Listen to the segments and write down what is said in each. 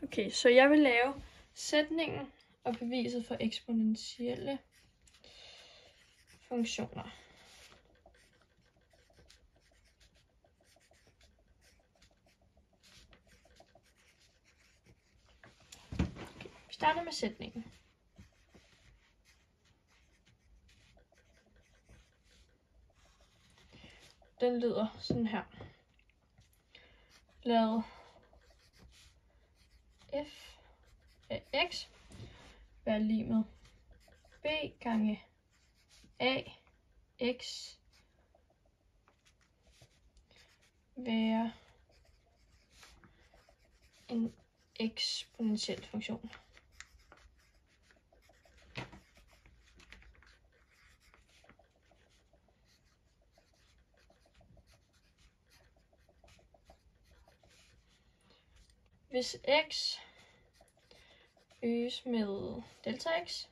Okay, så jeg vil lave sætningen og beviset for eksponentielle funktioner. Okay, vi starter med sætningen. Den lyder sådan her. Lad f af x være lig med b gange a x være en eksponentiel funktion. Hvis x øges med delta x,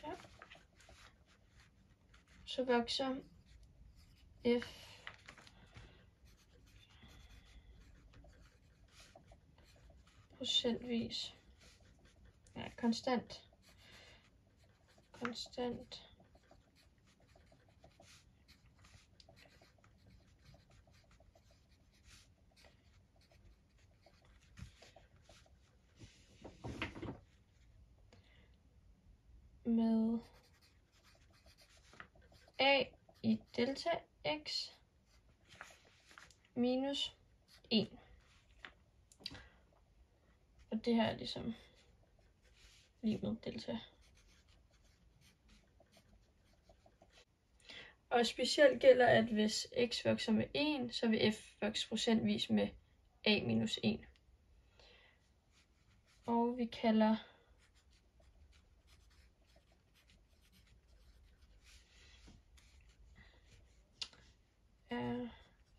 der, så vokser f procentvis, konstant med a i delta x minus 1. Og det her er ligesom lige med delta. Og specielt gælder, at hvis x vokser med 1, så vil f vokse procentvis med a minus 1. Og vi kalder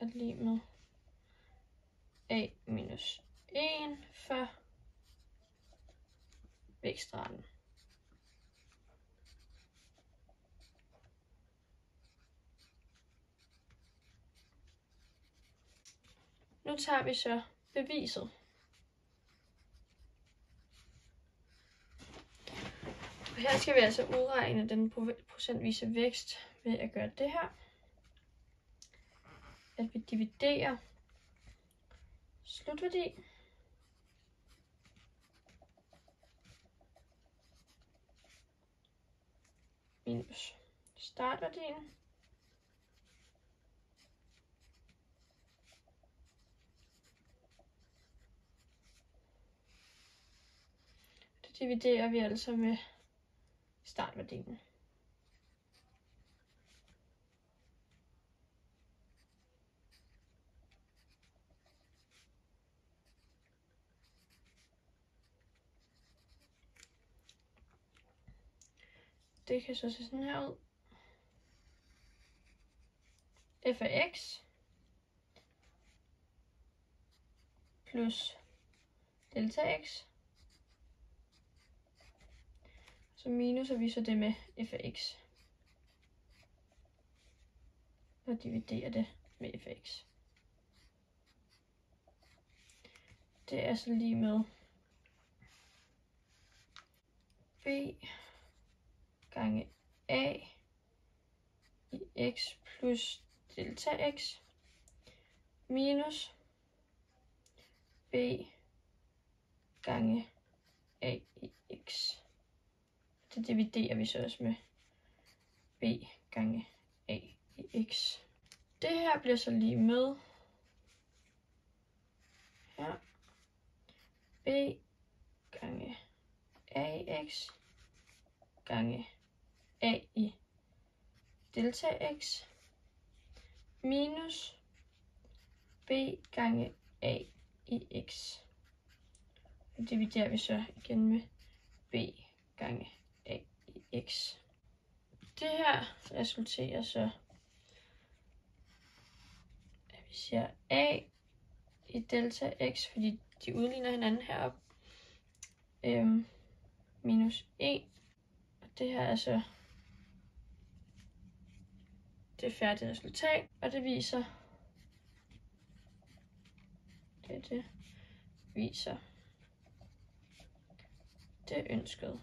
er lige med a minus 1 for vækstraten. Nu tager vi så beviset. Og her skal vi altså udregne den procentvise vækst ved at gøre det her. At vi dividerer slutværdi minus startværdien det dividerer vi altså med startværdien. Det kan så se sådan her ud. F af x plus delta x. Så minuser vi så det med f af x. Og dividerer det med f af x. Det er så lige med b gange a i x plus delta x minus b gange a i x. Det dividerer vi så også med b gange a i x. Det her bliver så lige med her b gange a i x gange a i delta x minus b gange a i x. Det dividerer vi så igen med b gange a i x. Det her resulterer så, at vi siger a i delta x, fordi de udligner hinanden heroppe, minus 1. Og det her er så det færdige resultat, og det viser det ønskede.